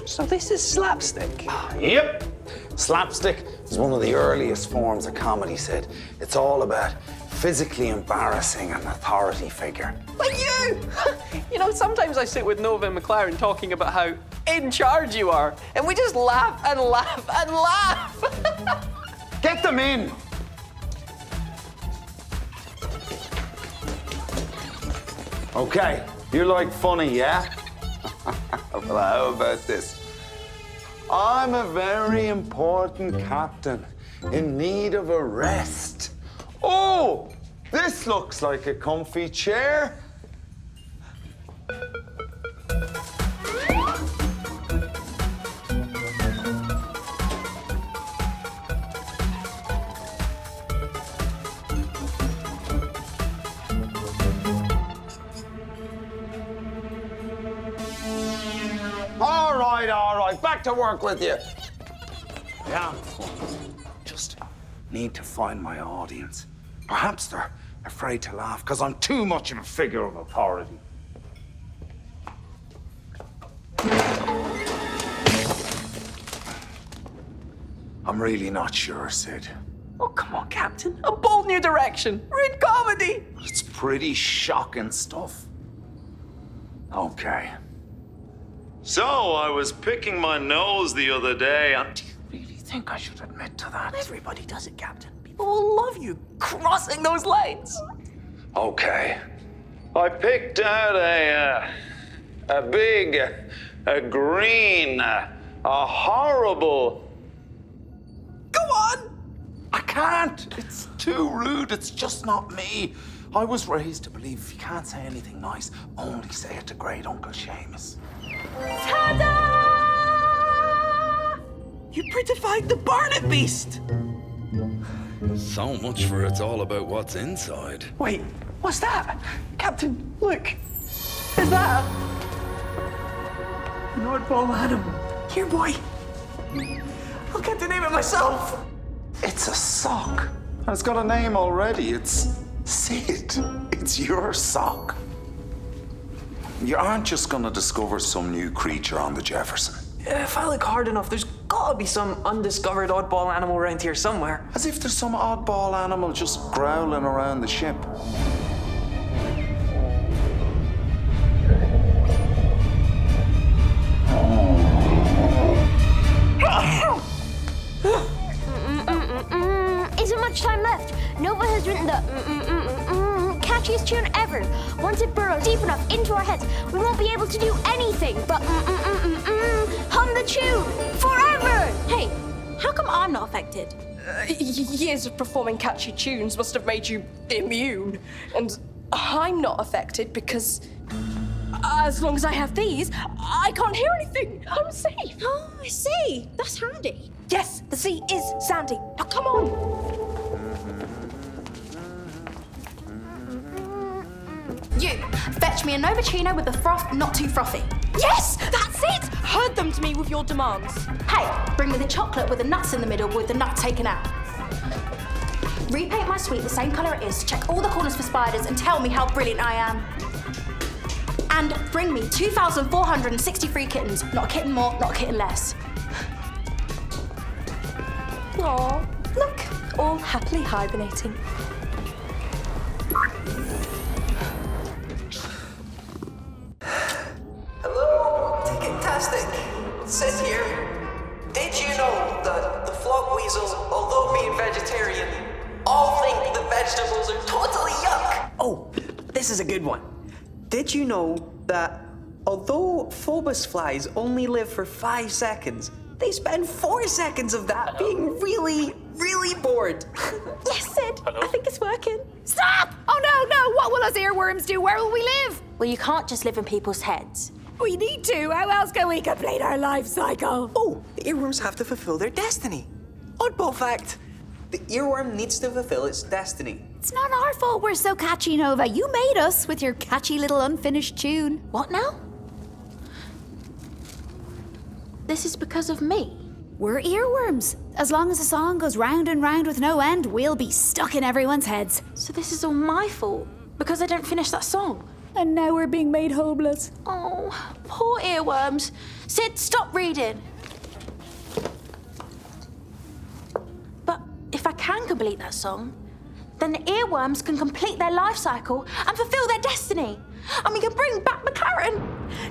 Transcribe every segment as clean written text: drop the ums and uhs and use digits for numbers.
So this is slapstick? Yep. Slapstick is one of the earliest forms of comedy, Sid. It's all about physically embarrassing an authority figure. Like you! You know, sometimes I sit with Nova and McLaren talking about how in charge you are, and we just laugh and laugh and laugh. Get them in! Okay, you like funny, yeah? Well, how about this? I'm a very important captain in need of a rest. Oh, this looks like a comfy chair. All right, back to work with you. Yeah, just need to find my audience. Perhaps they're afraid to laugh because I'm too much of a figure of authority. I'm really not sure, Sid. Oh, come on, Captain. A bold new direction. We're in comedy. It's pretty shocking stuff. Okay. So, I was picking my nose the other day. Do you really think I should admit to that? Everybody does it, Captain. People will love you crossing those lines. Okay. I picked out a big, a green, a horrible... Go on! I can't. It's too rude. It's just not me. I was raised to believe if you can't say anything nice, only say it to great Uncle Seamus. Ta-da! You prettified the Barnet Beast! So much for it's all about what's inside. Wait, what's that? Captain, look. Is that an oddball animal? Here, boy. I'll get the name it myself. It's a sock. And it's got a name already. It's Sid. It's your sock. You aren't just gonna discover some new creature on the Jefferson. If I look hard enough, there's gotta be some undiscovered oddball animal around here somewhere. As if there's some oddball animal just growling around the ship. Isn't much time left. Nova has written the catchiest tune ever. Once it burrows deep enough into our heads, we won't be able to do anything but hum the tune forever. Hey, how come I'm not affected? Years of performing catchy tunes must have made you immune. And I'm not affected because as long as I have these, I can't hear anything. I'm safe. Oh, I see. That's handy. Yes, the sea is sandy. Now come on. You, fetch me a Novacino with the froth not too frothy. Yes, that's it. Herd them to me with your demands. Hey, bring me the chocolate with the nuts in the middle with the nut taken out. Repaint my suite the same colour it is, check all the corners for spiders and tell me how brilliant I am. And bring me 2,463 kittens. Not a kitten more, not a kitten less. Aw, look, all happily hibernating. Hello, Ticket-tastic. Sid here. Did you know that the flock weasels, although being vegetarian, all think the vegetables are totally yuck? Oh, this is a good one. Did you know that although phobos flies only live for 5 seconds, they spend 4 seconds of that being really, really bored? Yes, Sid. I think it's working. Stop! Oh no, what will us earworms do? Where will we live? Well, you can't just live in people's heads. We need to. How else can we complete our life cycle? Oh, the earworms have to fulfill their destiny. Oddball fact. The earworm needs to fulfill its destiny. It's not our fault we're so catchy, Nova. You made us with your catchy little unfinished tune. What now? This is because of me. We're earworms. As long as the song goes round and round with no end, we'll be stuck in everyone's heads. So this is all my fault because I didn't finish that song. And now we're being made homeless. Oh, poor earworms. Sid, stop reading. But if I can complete that song, then the earworms can complete their life cycle and fulfill their destiny. And we can bring back McLaren.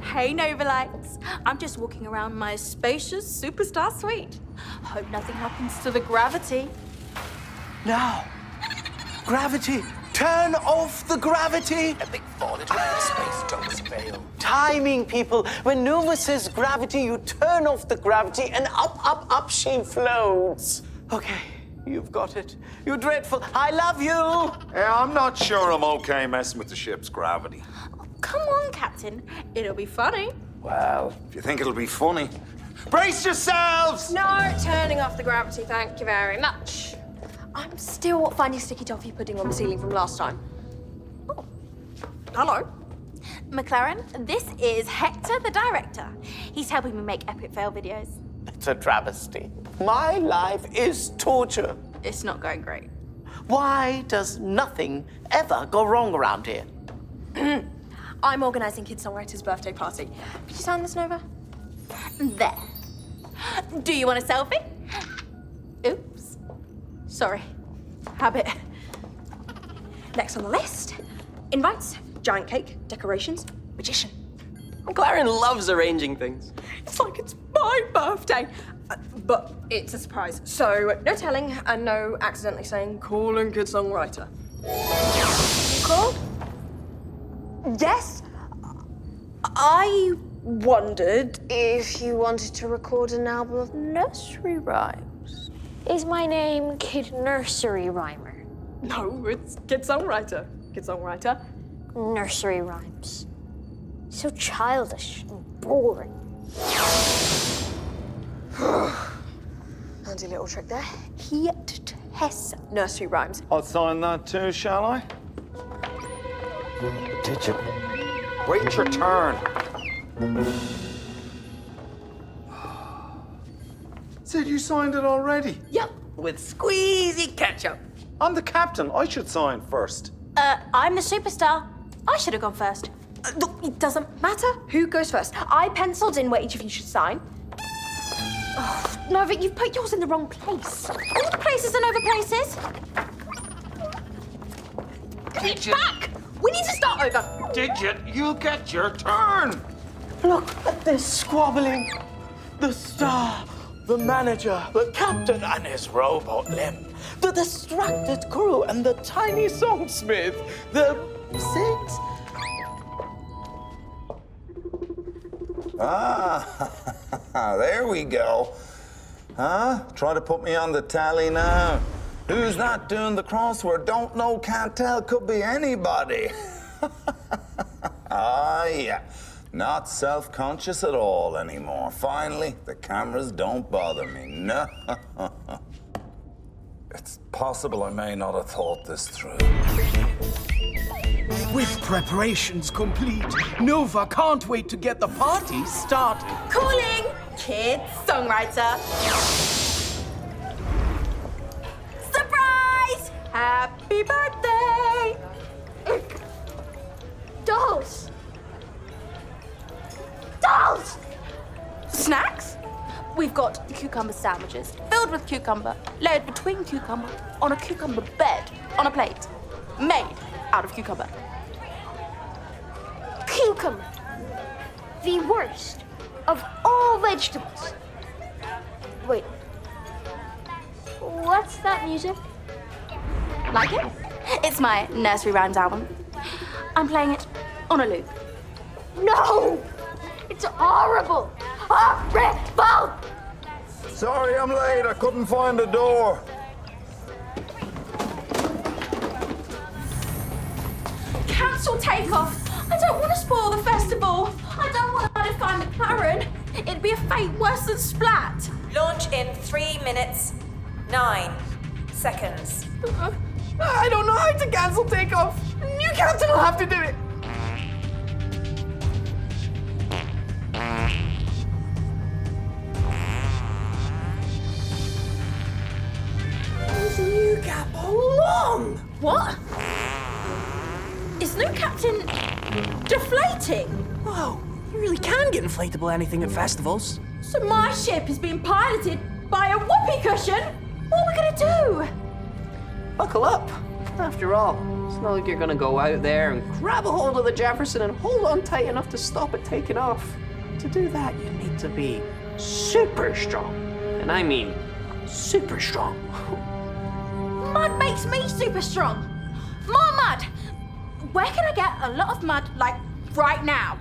Hey, Novalites. I'm just walking around my spacious superstar suite. Hope nothing happens to the gravity. Now, gravity. Turn off the gravity. Epic fall into outer space, Thomas fail. Timing, people. When Nova says gravity, you turn off the gravity and up she floats. Okay, you've got it. You're dreadful. I love you. Yeah, I'm not sure I'm okay messing with the ship's gravity. Oh, come on, Captain. It'll be funny. Well, if you think it'll be funny, brace yourselves! No, turning off the gravity, thank you very much. I'm still finding sticky toffee pudding on the ceiling from last time. Oh, hello. McLaren, this is Hector, the director. He's helping me make epic fail videos. It's a travesty. My life is torture. It's not going great. Why does nothing ever go wrong around here? I'm organising Kid Songwriter's birthday party. Could you sign this, Nova? There. Do you want a selfie? Oops. Sorry. Habit. Next on the list, invites, giant cake, decorations, magician. McLaren loves arranging things. It's like it's my birthday. But it's a surprise. So no telling and no accidentally saying calling Kid Songwriter. Call? Yes. I wondered if you wanted to record an album of nursery rhymes. Is my name Kid Nursery Rhymer? No, it's Kid Songwriter. Kid Songwriter. Nursery rhymes. So childish and boring. Handy little trick there. He detests nursery rhymes. I'll sign that too, shall I? Did you? Wait your turn. Said you signed it already. Yep, with squeezy ketchup. I'm the captain. I should sign first. I'm the superstar. I should have gone first. Look, it doesn't matter who goes first. I penciled in where each of you should sign. Oh, no, but you've put yours in the wrong place. All the places are over places. Digit. Back! We need to start over. Digit, you'll get your turn. Look at this squabbling. The star, the manager, the captain and his robot limb, the distracted crew and the tiny songsmith, the Sid. Ah, there we go. Huh? Try to put me on the tally now. Who's not doing the crossword? Don't know, can't tell, could be anybody. Ah, yeah. Not self-conscious at all anymore. Finally, the cameras don't bother me. No. It's possible I may not have thought this through. With preparations complete, Nova can't wait to get the party started. Calling Kid Songwriter. Surprise! Happy birthday! Dolls! Dolls! Snacks? We've got cucumber sandwiches filled with cucumber, layered between cucumber, on a cucumber bed, on a plate, made out of cucumber. Cucumber. The worst of all vegetables. Wait. What's that music? Like it? It's my nursery rhymes album. I'm playing it on a loop. No! It's horrible! Horrible! Sorry I'm late. I couldn't find the door. Cancel takeoff. I don't want to spoil the festival. I don't want to find McLaren. It'd be a fate worse than Splat. Launch in 3 minutes, 9 seconds. I don't know how to cancel takeoff. You captain will have to do it. Is new cap long? What? Is new captain deflating? Whoa, you really can can get inflatable anything at festivals. So my ship is being piloted by a whoopee cushion? What are we gonna do? Buckle up. After all, it's not like you're gonna go out there and grab a hold of the Jefferson and hold on tight enough to stop it taking off. To do that, you need to be super strong. And I mean super strong. Mud makes me super strong. More mud. Where can I get a lot of mud, like right now?